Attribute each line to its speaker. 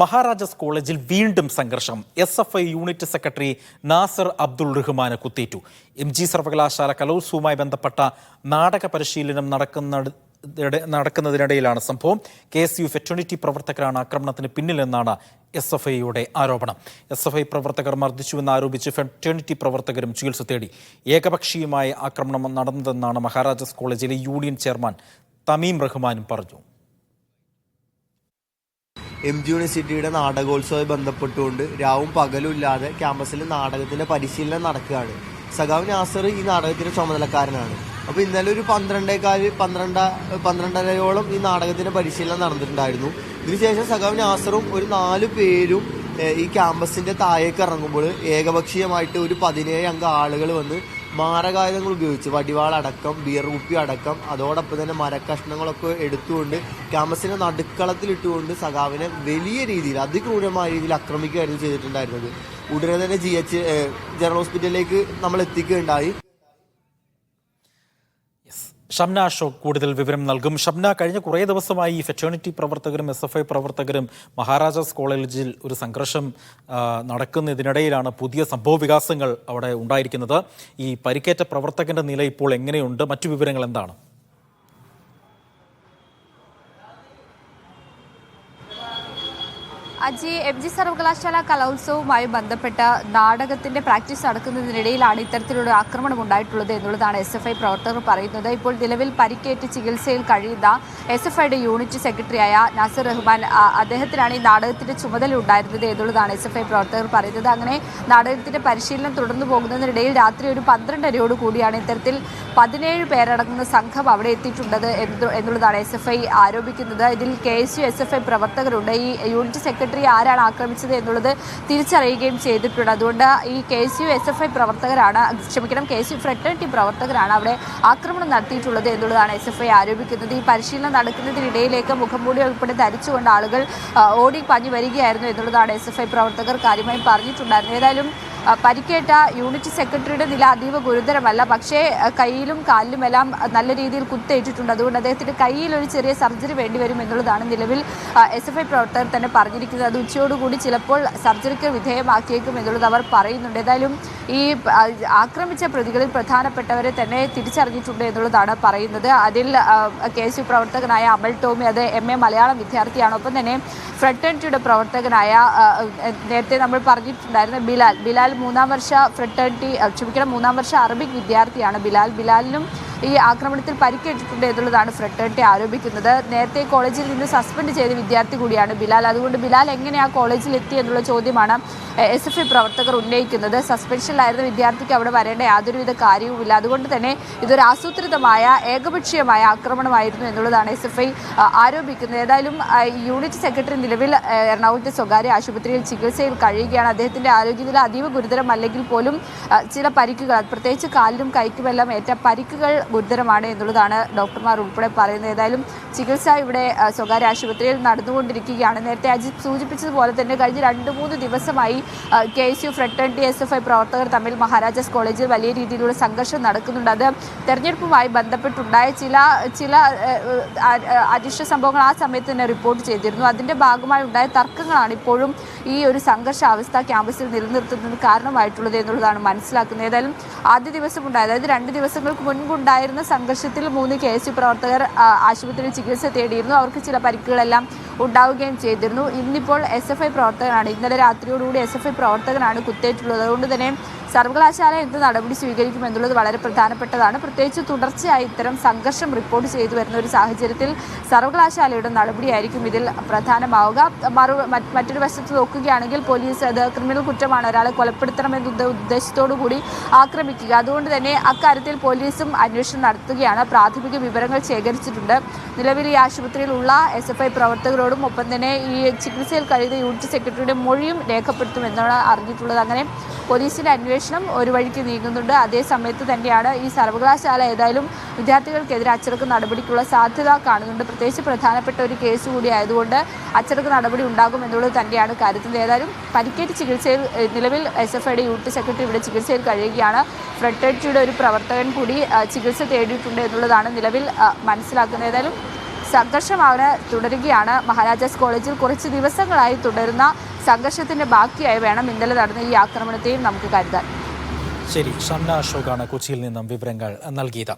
Speaker 1: മഹാരാജാസ് കോളേജിൽ വീണ്ടും സംഘർഷം. SFI unit secretary Nasar Abdul റഹ്മാന് കുത്തേറ്റു. MG സർവകലാശാല കലോത്സവവുമായി ബന്ധപ്പെട്ട നാടക പരിശീലനം നടക്കുന്നതിനിടയിലാണ് സംഭവം. KSU ഫെറ്റേണിറ്റി പ്രവർത്തകരാണ് ആക്രമണത്തിന് പിന്നിലെന്നാണ് SFIയുടെ ആരോപണം. SFI പ്രവർത്തകർ മർദ്ദിച്ചുവെന്നാരോപിച്ച് ഫെറ്റേണിറ്റി പ്രവർത്തകരും ചികിത്സ തേടി. ഏകപക്ഷീയമായ ആക്രമണം നടന്നതെന്നാണ് മഹാരാജാസ് കോളേജിലെ യൂണിയൻ ചെയർമാൻ തമീം റഹ്മാനും പറഞ്ഞു.
Speaker 2: MG യൂണിവേഴ്സിറ്റിയുടെ നാടകോത്സവമായി ബന്ധപ്പെട്ടുകൊണ്ട് രാവും പകലും ഇല്ലാതെ ക്യാമ്പസിൽ നാടകത്തിന്റെ പരിശീലനം നടക്കുകയാണ്. സഖാവ് നാസർ ഈ നാടകത്തിന്റെ ചുമതലക്കാരനാണ്. അപ്പോൾ ഇന്നലെ ഒരു 12:30 ഈ നാടകത്തിന്റെ പരിശീലനം നടന്നിട്ടുണ്ടായിരുന്നു. ഇതിനുശേഷം സഖാവ് നാസറും ഒരു 4 പേരും ഈ ക്യാമ്പസിന്റെ താഴേക്ക് ഇറങ്ങുമ്പോൾ ഏകപക്ഷീയമായിട്ട് ഒരു 17 അംഗ ആളുകൾ വന്ന് മാരകായുധങ്ങൾ ഉപയോഗിച്ച് വടിവാളടക്കം ബിയർ കുപ്പി അടക്കം അതോടൊപ്പം തന്നെ മരക്കഷ്ണങ്ങളൊക്കെ എടുത്തുകൊണ്ട് ക്യാമ്പസിനെ നടുക്കളത്തിലിട്ടുകൊണ്ട് സഖാവിനെ വലിയ രീതിയിൽ അതിക്രൂരമായ രീതിയിൽ ആക്രമിക്കുകയായിരുന്നു ചെയ്തിട്ടുണ്ടായിരുന്നത്. ഉടനെ തന്നെ GH ജനറൽ ഹോസ്പിറ്റലിലേക്ക് നമ്മൾ എത്തിക്കുകയുണ്ടായി.
Speaker 1: ഷംന അശോക് കൂടുതൽ വിവരം നൽകും. ഷംന, കഴിഞ്ഞ കുറേ ദിവസമായി ഈ ഫെറ്റേണിറ്റി പ്രവർത്തകരും SFI പ്രവർത്തകരും മഹാരാജാസ് കോളേജിൽ ഒരു സംഘർഷം നടക്കുന്നതിനിടയിലാണ് പുതിയ സംഭവ വികാസങ്ങൾ അവിടെ ഉണ്ടായിരിക്കുന്നത്. ഈ പരിക്കേറ്റ പ്രവർത്തകന്റെ നില ഇപ്പോൾ എങ്ങനെയുണ്ട്? മറ്റു വിവരങ്ങൾ എന്താണ്?
Speaker 3: അജി, MG സർവകലാശാല കലോത്സവവുമായി ബന്ധപ്പെട്ട നാടകത്തിന്റെ പ്രാക്ടീസ് നടക്കുന്നതിനിടയിലാണ് ഇത്തരത്തിലുള്ള ആക്രമണം ഉണ്ടായിട്ടുള്ളത് എന്നുള്ളതാണ് SFI പ്രവർത്തകർ പറയുന്നത്. ഇപ്പോൾ നിലവിൽ പരിക്കേറ്റ് ചികിത്സയിൽ കഴിയുന്ന SFIയുടെ യൂണിറ്റ് സെക്രട്ടറിയായ നാസർ റഹ്മാൻ, അദ്ദേഹത്തിനാണ് ഈ നാടകത്തിന്റെ ചുമതല ഉണ്ടായിരുന്നത് എന്നുള്ളതാണ് SFI പ്രവർത്തകർ പറയുന്നത്. അങ്ങനെ നാടകത്തിന്റെ പരിശീലനം തുടർന്നു പോകുന്നതിനിടയിൽ രാത്രി ഒരു 12:30 കൂടിയാണ് ഇത്തരത്തിൽ 17 പേരടങ്ങുന്ന സംഘം അവിടെ എത്തിയിട്ടുള്ളത് എന്നുള്ളതാണ് SFI ആരോപിക്കുന്നത്. ഇതിൽ KSU SFI പ്രവർത്തകരുണ്ട്. ഈ യൂണിറ്റ് സെക്രട്ടറി ആരാണ് ആക്രമിച്ചത് എന്നുള്ളത് തിരിച്ചറിയുകയും ചെയ്തിട്ടുണ്ട്. അതുകൊണ്ട് ഈ KSU SFI പ്രവർത്തകരാണ്, KSU ഫ്രട്ടേണിറ്റി പ്രവർത്തകരാണ് അവിടെ ആക്രമണം നടത്തിയിട്ടുള്ളത് എന്നുള്ളതാണ് SFI ആരോപിക്കുന്നത്. ഈ പരിശീലനം നടക്കുന്നതിനിടയിലേക്ക് മുഖംമൂടി ഉൾപ്പെടെ ധരിച്ചുകൊണ്ട് ആളുകൾ ഓടി പാഞ്ഞു വരികയായിരുന്നു എന്നുള്ളതാണ് SFI പ്രവർത്തകർ കാര്യമായി പറഞ്ഞിട്ടുണ്ടായിരുന്നത്. ഏതായാലും പരിക്കേറ്റ യൂണിറ്റ് സെക്രട്ടറിയുടെ നില അതീവ ഗുരുതരമല്ല, പക്ഷേ കയ്യിലും കാലിലുമെല്ലാം നല്ല രീതിയിൽ കുത്തേറ്റിട്ടുണ്ട്. അതുകൊണ്ട് അദ്ദേഹത്തിന്റെ കയ്യിൽ ഒരു ചെറിയ സർജറി വേണ്ടിവരും എന്നുള്ളതാണ് നിലവിൽ SFI പ്രവർത്തകർ തന്നെ പറഞ്ഞിരിക്കുന്നത്. അത് ഉച്ചയോടുകൂടി ചിലപ്പോൾ സർജറിക്ക് വിധേയമാക്കിയേക്കും എന്നുള്ളത് അവർ പറയുന്നുണ്ട്. ഏതായാലും ഈ ആക്രമിച്ച പ്രതികളിൽ പ്രധാനപ്പെട്ടവരെ തന്നെ തിരിച്ചറിഞ്ഞിട്ടുണ്ട് എന്നുള്ളതാണ് പറയുന്നത്. അതിൽ KSU പ്രവർത്തകനായ അമൽ ടോമി, അത് MA മലയാളം വിദ്യാർത്ഥിയാണ്. ഒപ്പം തന്നെ ഫ്രട്ടേണിറ്റിയുടെ പ്രവർത്തകനായ നേരത്തെ നമ്മൾ പറഞ്ഞിട്ടുണ്ടായിരുന്ന ബിലാൽ 3ാം വർഷ ഫ്രട്ടേണിറ്റി 3ാം വർഷ അറബിക് വിദ്യാർത്ഥിയാണ്. ബിലാലിനും ഈ ആക്രമണത്തിൽ പരിക്കേറ്റിട്ടുണ്ട് എന്നുള്ളതാണ് ഫ്രട്ടേണിറ്റി ആരോപിക്കുന്നത്. നേരത്തെ കോളേജിൽ നിന്ന് സസ്പെൻഡ് ചെയ്ത വിദ്യാർത്ഥി കൂടിയാണ് ബിലാൽ. അതുകൊണ്ട് ബിലാൽ എങ്ങനെ ആ കോളേജിൽ എത്തി എന്നുള്ള ചോദ്യമാണ് SFI പ്രവർത്തകർ ഉന്നയിക്കുന്നത്. സസ്പെൻഷനിലായിരുന്ന വിദ്യാർത്ഥിക്ക് അവിടെ വരേണ്ട യാതൊരുവിധ കാര്യവുമില്ല. അതുകൊണ്ട് തന്നെ ഇതൊരു ആസൂത്രിതമായ ഏകപക്ഷീയമായ ആക്രമണമായിരുന്നു എന്നുള്ളതാണ് SFI ആരോപിക്കുന്നത്. ഏതായാലും യൂണിറ്റ് സെക്രട്ടറി നിലവിൽ എറണാകുളത്തെ സ്വകാര്യ ആശുപത്രിയിൽ ചികിത്സയിൽ കഴിയുകയാണ്. അദ്ദേഹത്തിന്റെ ആരോഗ്യനില അതീവ ഗുരുതരമല്ലെങ്കിൽ പോലും ചില പരിക്കുകൾ, പ്രത്യേകിച്ച് കാലിലും കൈക്കുമെല്ലാം ഏറ്റ പരിക്കുകൾ ഗുരുതരമാണ് എന്നുള്ളതാണ് ഡോക്ടർമാർ ഉൾപ്പെടെ പറയുന്നത്. ഏതായാലും ചികിത്സ ഇവിടെ സ്വകാര്യ ആശുപത്രിയിൽ നടന്നുകൊണ്ടിരിക്കുകയാണ്. നേരത്തെ അജിത് സൂചിപ്പിച്ചതുപോലെ തന്നെ കഴിഞ്ഞ 2-3 ദിവസമായി KSU ഫ്രട്ടേണിറ്റി SFI പ്രവർത്തകർ തമ്മിൽ മഹാരാജാസ് കോളേജിൽ വലിയ രീതിയിലുള്ള സംഘർഷം നടക്കുന്നുണ്ട്. അത് തെരഞ്ഞെടുപ്പുമായി ബന്ധപ്പെട്ടുണ്ടായ ചില അനിഷ്ട സംഭവങ്ങൾ ആ സമയത്ത് തന്നെ റിപ്പോർട്ട് ചെയ്തിരുന്നു. അതിന്റെ ഭാഗമായി ഉണ്ടായ തർക്കങ്ങളാണ് ഇപ്പോഴും ഈ ഒരു സംഘർഷാവസ്ഥ ക്യാമ്പസിൽ നിലനിർത്തുന്നതിന് കാരണമായിട്ടുള്ളത് എന്നുള്ളതാണ് മനസ്സിലാക്കുന്നത്. ഏതായാലും ആദ്യ ദിവസം ഉണ്ടായത്, അതായത് 2 ദിവസങ്ങൾക്ക് മുൻപുണ്ടായിരുന്ന സംഘർഷത്തിൽ 3 KSU പ്രവർത്തകർ ആശുപത്രിയിൽ ചികിത്സ തേടിയിരുന്നു. അവർക്ക് ചില പരിക്കുകളെല്ലാം ഉണ്ടാവുകയും ചെയ്തിരുന്നു. ഇന്നിപ്പോൾ SFI പ്രവർത്തകനാണ്, ഇന്നലെ രാത്രിയോടുകൂടി SFI പ്രവർത്തകനാണ് കുത്തേറ്റുള്ളത്. അതുകൊണ്ട് തന്നെ സർവകലാശാല എന്ത് നടപടി സ്വീകരിക്കും എന്നുള്ളത് വളരെ പ്രധാനപ്പെട്ടതാണ്. പ്രത്യേകിച്ച് തുടർച്ചയായി ഇത്തരം സംഘർഷം റിപ്പോർട്ട് ചെയ്തു വരുന്ന ഒരു സാഹചര്യത്തിൽ സർവകലാശാലയുടെ നടപടിയായിരിക്കും ഇതിൽ പ്രധാനമാവുക. മറ്റൊരു വശത്ത് നോക്കുകയാണെങ്കിൽ പോലീസ് അത് ക്രിമിനൽ കുറ്റമാണ്, ഒരാളെ കൊലപ്പെടുത്തണമെന്ന ഉദ്ദേശത്തോടു കൂടി ആക്രമിക്കുക. അതുകൊണ്ട് തന്നെ അക്കാര്യത്തിൽ പോലീസും അന്വേഷണം നടത്തുകയാണ്. പ്രാഥമിക വിവരങ്ങൾ ശേഖരിച്ചിട്ടുണ്ട്. നിലവിൽ ഈ ആശുപത്രിയിലുള്ള SFI പ്രവർത്തകരോടും ഒപ്പം തന്നെ ഈ ചികിത്സയിൽ കഴിയുന്ന യൂണിറ്റ് സെക്രട്ടറിയുടെ മൊഴിയും രേഖപ്പെടുത്തുമെന്നാണ് അറിഞ്ഞിട്ടുള്ളത്. അങ്ങനെ പോലീസിന്റെ അന്വേഷണം ഒരു വഴിക്ക് നീങ്ങുന്നുണ്ട്. അതേ സമയത്ത് തന്നെയാണ് ഈ സർവകലാശാല ഏതായാലും വിദ്യാർത്ഥികൾക്കെതിരെ അച്ചടക്ക നടപടിക്കുള്ള സാധ്യത കാണുന്നുണ്ട്. പ്രത്യേകിച്ച് പ്രധാനപ്പെട്ട ഒരു കേസ് കൂടി ആയതുകൊണ്ട് അച്ചടക്ക നടപടി ഉണ്ടാകും എന്നുള്ളത് തന്നെയാണ് കാര്യത്തിൽ. ഏതായാലും പരിക്കേറ്റ് ചികിത്സയിൽ നിലവിൽ SFIയുടെ യൂണിറ്റ് സെക്രട്ടറി ഇവിടെ ചികിത്സയിൽ കഴിയുകയാണ്. ഫ്രട്ടേണിറ്റിയുടെ ഒരു പ്രവർത്തകൻ കൂടി ചികിത്സ തേടിയിട്ടുണ്ട് എന്നുള്ളതാണ് നിലവിൽ മനസ്സിലാക്കുന്നത്. ഏതായാലും സംഘർഷം അവിടെ തുടരുകയാണ്. മഹാരാജാസ് കോളേജിൽ കുറച്ച് ദിവസങ്ങളായി തുടരുന്ന സംഘർഷത്തിന്റെ ബാക്കിയായി വേണം ഇന്നലെ നടന്ന ഈ ആക്രമണത്തെയും നമുക്ക് കരുതാൻ.
Speaker 1: ശരി, ഷംന അശോകാണ് കൊച്ചിയിൽ നിന്നും വിവരങ്ങൾ നൽകിയത്.